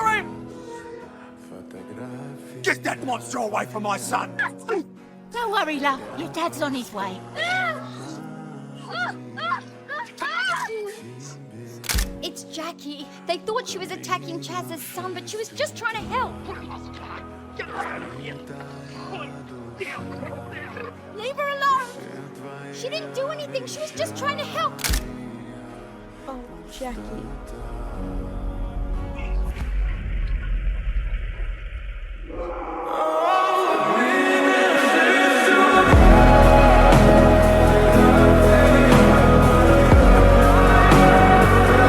sorry! Get that monster away from my son! Don't worry, love. Your dad's on his way. It's Jackie. They thought she was attacking Chaz's son, but she was just trying to help. Leave her alone. She didn't do anything. She was just trying to help. Oh, Jackie.